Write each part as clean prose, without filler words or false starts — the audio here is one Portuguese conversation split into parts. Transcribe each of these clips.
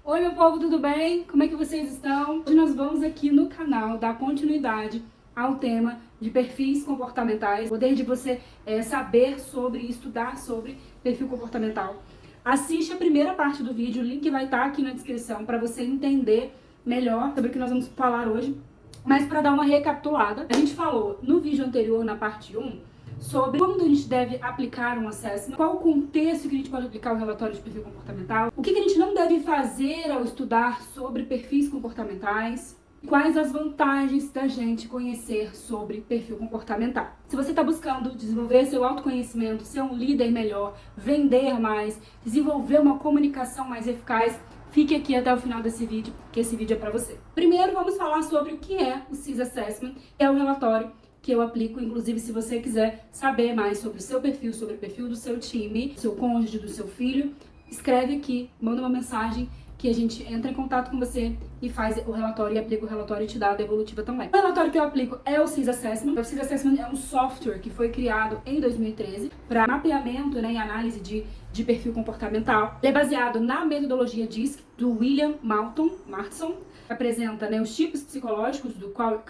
Oi meu povo, tudo bem? Como é que vocês estão? Hoje nós vamos aqui no canal dar continuidade ao tema de perfis comportamentais, o poder de você saber sobre e estudar sobre perfil comportamental. Assiste a primeira parte do vídeo, o link vai estar aqui na descrição para você entender melhor sobre o que nós vamos falar hoje. Mas para dar uma recapitulada, a gente falou no vídeo anterior, na parte 1, sobre como a gente deve aplicar um assessment, qual o contexto que a gente pode aplicar o relatório de perfil comportamental, o que a gente não deve fazer ao estudar sobre perfis comportamentais, quais as vantagens da gente conhecer sobre perfil comportamental. Se você está buscando desenvolver seu autoconhecimento, ser um líder melhor, vender mais, desenvolver uma comunicação mais eficaz, fique aqui até o final desse vídeo, porque esse vídeo é para você. Primeiro vamos falar sobre o que é o CIS Assessment, que é o relatório que eu aplico, inclusive se você quiser saber mais sobre o seu perfil, sobre o perfil do seu time, do seu cônjuge, do seu filho, escreve aqui, manda uma mensagem que a gente entra em contato com você e faz o relatório e aplica o relatório e te dá a devolutiva também. O relatório que eu aplico é o CIS Assessment. O CIS Assessment é um software que foi criado em 2013 para mapeamento, e análise de perfil comportamental. Ele é baseado na metodologia DISC do William Marston, que apresenta os tipos psicológicos do Carl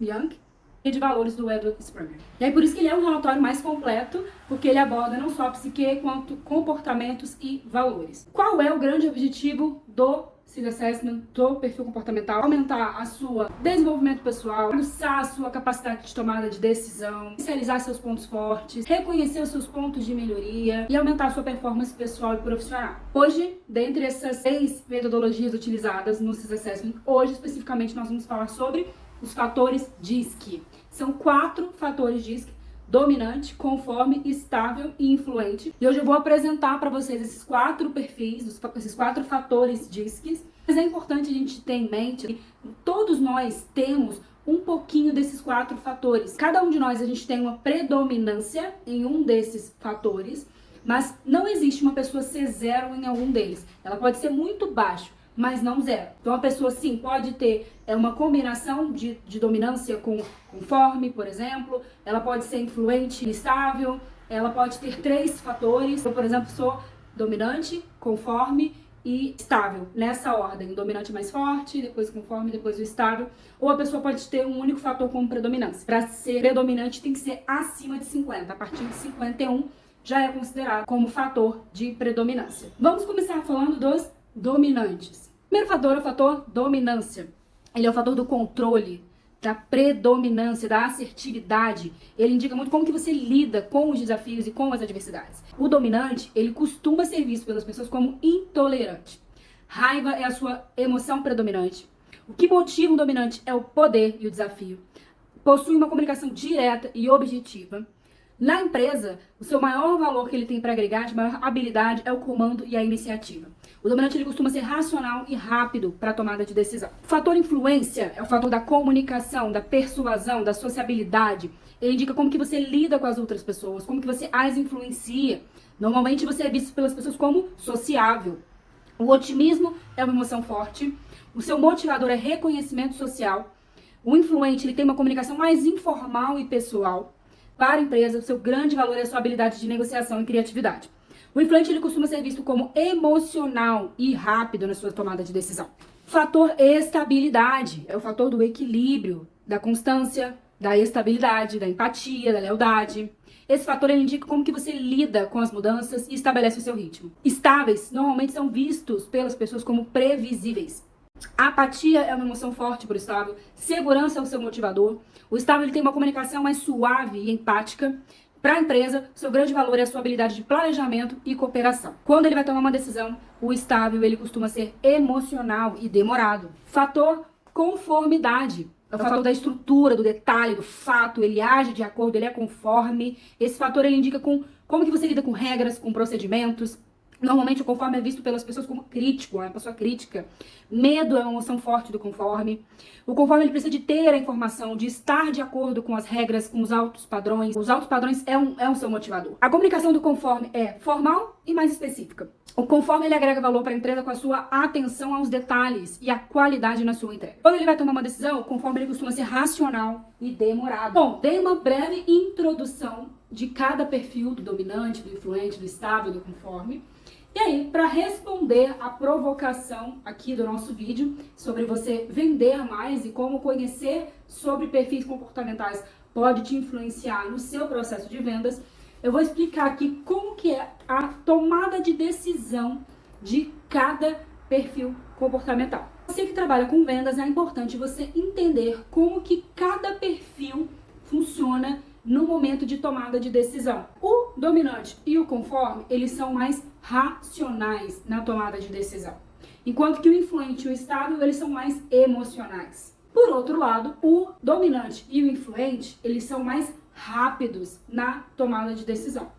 Jung e de valores do Edward Springer. E aí por isso que ele é um relatório mais completo, porque ele aborda não só a psique, quanto comportamentos e valores. Qual é o grande objetivo do CIS Assessment, do perfil comportamental? Aumentar a sua desenvolvimento pessoal, aguçar a sua capacidade de tomada de decisão, especializar seus pontos fortes, reconhecer os seus pontos de melhoria e aumentar a sua performance pessoal e profissional. Hoje, dentre essas 6 metodologias utilizadas no CIS Assessment, hoje especificamente nós vamos falar sobre os fatores DISC. São 4 fatores DISC: dominante, conforme, estável e influente. E hoje eu vou apresentar para vocês esses 4 perfis, esses 4 fatores DISC. Mas é importante a gente ter em mente que todos nós temos um pouquinho desses 4 fatores. Cada um de nós, a gente tem uma predominância em um desses fatores, mas não existe uma pessoa ser zero em algum deles. Ela pode ser muito baixa, mas não zero. Então a pessoa sim pode ter uma combinação de dominância com conforme, por exemplo, ela pode ser influente e estável, ela pode ter 3 fatores. Eu, por exemplo, sou dominante, conforme e estável, nessa ordem: dominante mais forte, depois o conforme, depois o estável. Ou a pessoa pode ter um único fator como predominância. Para ser predominante tem que ser acima de 50, a partir de 51 já é considerado como fator de predominância. Vamos começar falando dos dominantes. O primeiro fator é o fator dominância. Ele é o fator do controle, da predominância, da assertividade. Ele indica muito como que você lida com os desafios e com as adversidades. O dominante, ele costuma ser visto pelas pessoas como intolerante. Raiva é a sua emoção predominante. O que motiva um dominante é o poder e o desafio. Possui uma comunicação direta e objetiva. Na empresa, o seu maior valor que ele tem para agregar, de maior habilidade, é o comando e a iniciativa. O dominante, ele costuma ser racional e rápido para a tomada de decisão. O fator influência é o fator da comunicação, da persuasão, da sociabilidade. Ele indica como que você lida com as outras pessoas, como que você as influencia. Normalmente você é visto pelas pessoas como sociável. O otimismo é uma emoção forte. O seu motivador é reconhecimento social. O influente, ele tem uma comunicação mais informal e pessoal. Para a empresa, o seu grande valor é a sua habilidade de negociação e criatividade. O influente, ele costuma ser visto como emocional e rápido na sua tomada de decisão. Fator estabilidade é o fator do equilíbrio, da constância, da estabilidade, da empatia, da lealdade. Esse fator, ele indica como que você lida com as mudanças e estabelece o seu ritmo. Estáveis normalmente são vistos pelas pessoas como previsíveis. A apatia é uma emoção forte para o estável. Segurança é o seu motivador. O estável, ele tem uma comunicação mais suave e empática. Para a empresa, seu grande valor é a sua habilidade de planejamento e cooperação. Quando ele vai tomar uma decisão, o estável, ele costuma ser emocional e demorado. Fator conformidade. É o fator da estrutura, do detalhe, do fato. Ele age de acordo, ele é conforme. Esse fator, ele indica como que você lida com regras, com procedimentos. Normalmente o conforme é visto pelas pessoas como crítico, é uma pessoa crítica. Medo é uma emoção forte do conforme. O conforme, ele precisa de ter a informação, de estar de acordo com as regras, com os altos padrões. Os altos padrões é um seu motivador. A comunicação do conforme é formal e mais específica. O conforme, ele agrega valor para a empresa com a sua atenção aos detalhes e a qualidade na sua entrega. Quando ele vai tomar uma decisão, o conforme, ele costuma ser racional e demorado. Bom, dei uma breve introdução de cada perfil do dominante, do influente, do estável, do conforme. E aí, para responder a provocação aqui do nosso vídeo sobre você vender mais e como conhecer sobre perfis comportamentais pode te influenciar no seu processo de vendas, eu vou explicar aqui como que é a tomada de decisão de cada perfil comportamental. Você que trabalha com vendas, é importante você entender como que cada perfil funciona no momento de tomada de decisão. O dominante e o conforme, eles são mais racionais na tomada de decisão, enquanto que o influente e o estável, eles são mais emocionais. Por outro lado, o dominante e o influente, eles são mais rápidos na tomada de decisão.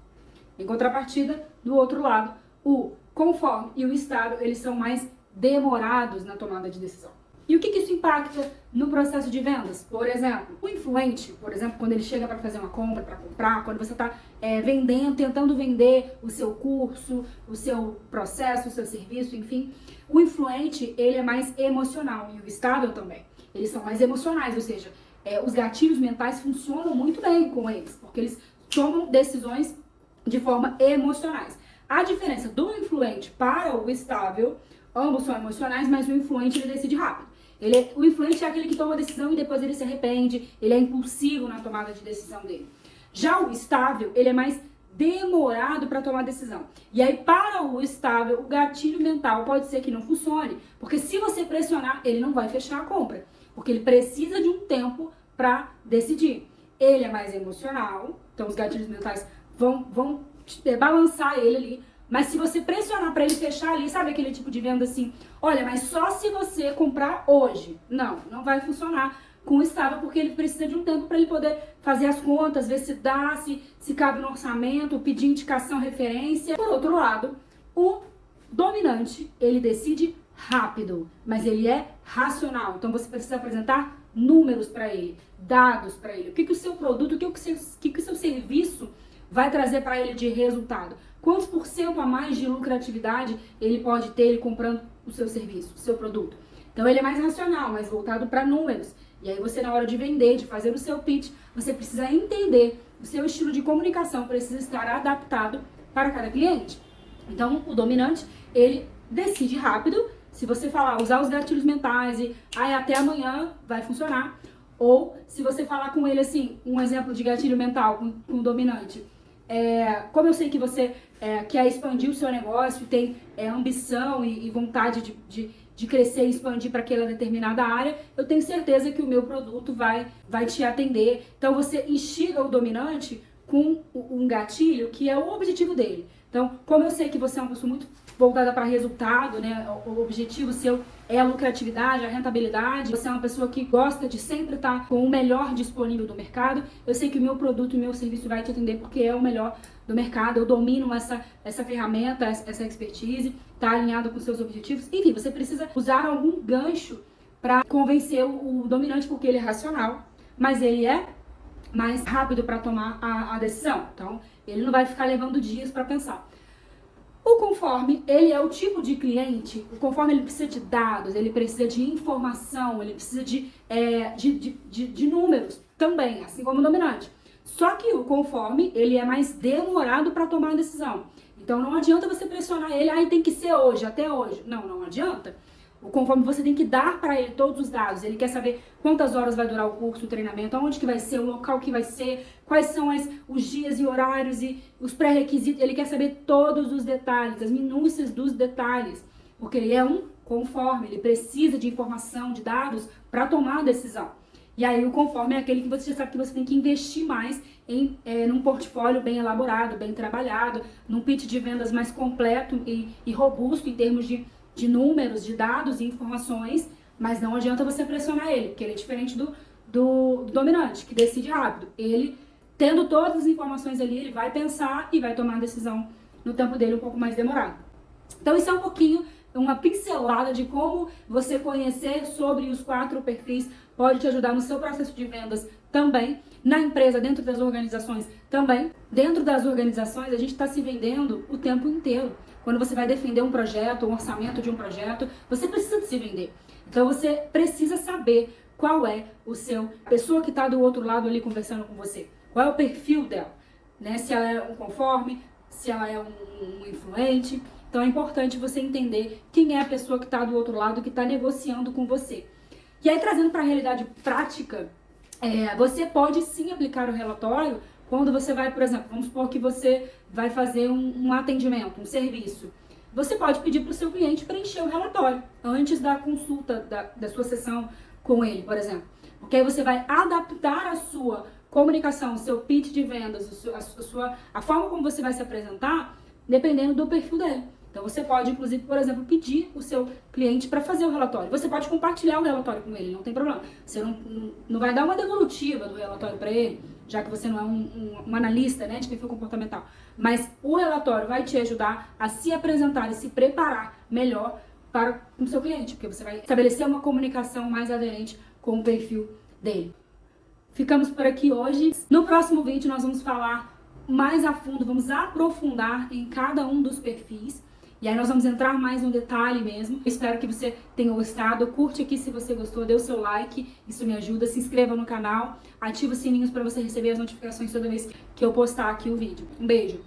Em contrapartida, do outro lado, o conforme e o estável, eles são mais demorados na tomada de decisão. E o que isso impacta no processo de vendas? Por exemplo, o influente, por exemplo, quando ele chega para fazer uma compra, para comprar, quando você está vendendo, tentando vender o seu curso, o seu processo, o seu serviço, enfim, o influente, ele é mais emocional e o estável também. Eles são mais emocionais, ou seja, os gatilhos mentais funcionam muito bem com eles, porque eles tomam decisões de forma emocionais. A diferença do influente para o estável, ambos são emocionais, mas o influente ele decide rápido. O influente é aquele que toma a decisão e depois ele se arrepende, ele é impulsivo na tomada de decisão dele. Já o estável, ele é mais demorado para tomar decisão. E aí, para o estável, o gatilho mental pode ser que não funcione, porque se você pressionar, ele não vai fechar a compra, porque ele precisa de um tempo para decidir. Ele é mais emocional, então os gatilhos mentais vão balançar ele ali. Mas se você pressionar para ele fechar ali, sabe aquele tipo de venda assim, olha, mas só se você comprar hoje. Não vai funcionar com o estável, porque ele precisa de um tempo para ele poder fazer as contas, ver se dá, se cabe no orçamento, pedir indicação, referência. Por outro lado, o dominante, ele decide rápido, mas ele é racional. Então você precisa apresentar números para ele, dados para ele. O que o seu produto, o que o seu serviço vai trazer para ele de resultado? Quantos por cento a mais de lucratividade ele pode ter ele comprando o seu serviço, o seu produto? Então ele é mais racional, mais voltado para números. E aí você, na hora de vender, de fazer o seu pitch, você precisa entender o seu estilo de comunicação, precisa estar adaptado para cada cliente. Então o dominante, ele decide rápido. Se você falar, usar os gatilhos mentais e até amanhã vai funcionar. Ou se você falar com ele assim, um exemplo de gatilho mental com o dominante. Como eu sei que você quer expandir o seu negócio, tem ambição e vontade de crescer e expandir para aquela determinada área, eu tenho certeza que o meu produto vai te atender. Então você instiga o dominante com um gatilho que é o objetivo dele. Então, como eu sei que você é uma pessoa muito voltada para resultado, né? O objetivo seu é a lucratividade, a rentabilidade. Você é uma pessoa que gosta de sempre estar com o melhor disponível do mercado. Eu sei que o meu produto e o meu serviço vai te atender porque é o melhor do mercado. Eu domino essa ferramenta, essa expertise, está alinhado com seus objetivos. Enfim, você precisa usar algum gancho para convencer o dominante, porque ele é racional, mas ele é mais rápido para tomar a decisão. Então, ele não vai ficar levando dias para pensar. O conforme, ele é o tipo de cliente, o conforme ele precisa de dados, ele precisa de informação, ele precisa de números também, assim como o dominante. Só que o conforme, ele é mais demorado para tomar a decisão. Então não adianta você pressionar ele, tem que ser hoje, até hoje. Não adianta. O conforme você tem que dar para ele todos os dados. Ele quer saber quantas horas vai durar o curso, o treinamento, aonde que vai ser, o local que vai ser, quais são os dias e horários e os pré-requisitos. Ele quer saber todos os detalhes, as minúcias dos detalhes. Porque ele é um conforme, ele precisa de informação, de dados para tomar a decisão. E aí o conforme é aquele que você já sabe que você tem que investir mais num portfólio bem elaborado, bem trabalhado, num pitch de vendas mais completo e robusto em termos de números, de dados e informações, mas não adianta você pressionar ele, porque ele é diferente do dominante, que decide rápido. Ele, tendo todas as informações ali, ele vai pensar e vai tomar a decisão no tempo dele um pouco mais demorado. Então isso é um pouquinho, uma pincelada de como você conhecer sobre os 4 perfis pode te ajudar no seu processo de vendas também, na empresa, dentro das organizações também. Dentro das organizações, a gente está se vendendo o tempo inteiro. Quando você vai defender um projeto, um orçamento de um projeto, você precisa de se vender. Então você precisa saber qual é a pessoa que está do outro lado ali conversando com você. Qual é o perfil dela, né? Se ela é um conforme, se ela é um influente. Então é importante você entender quem é a pessoa que está do outro lado, que está negociando com você. E aí, trazendo para a realidade prática, você pode sim aplicar o relatório quando você vai, por exemplo, vamos supor que você vai fazer um atendimento, um serviço. Você pode pedir para o seu cliente preencher o relatório antes da consulta, da sua sessão com ele, por exemplo. Porque aí você vai adaptar a sua comunicação, o seu pitch de vendas, a forma como você vai se apresentar, dependendo do perfil dele. Então você pode, inclusive, por exemplo, pedir o seu cliente para fazer o relatório. Você pode compartilhar o relatório com ele, não tem problema. Você não vai dar uma devolutiva do relatório para ele, já que você não é um analista, né, de perfil comportamental. Mas o relatório vai te ajudar a se apresentar e se preparar melhor para o seu cliente, porque você vai estabelecer uma comunicação mais aderente com o perfil dele. Ficamos por aqui hoje. No próximo vídeo nós vamos falar mais a fundo, vamos aprofundar em cada um dos perfis. E aí nós vamos entrar mais no detalhe mesmo. Espero que você tenha gostado. Curte aqui se você gostou, dê o seu like, isso me ajuda. Se inscreva no canal, ativa os sininhos para você receber as notificações toda vez que eu postar aqui o vídeo. Um beijo!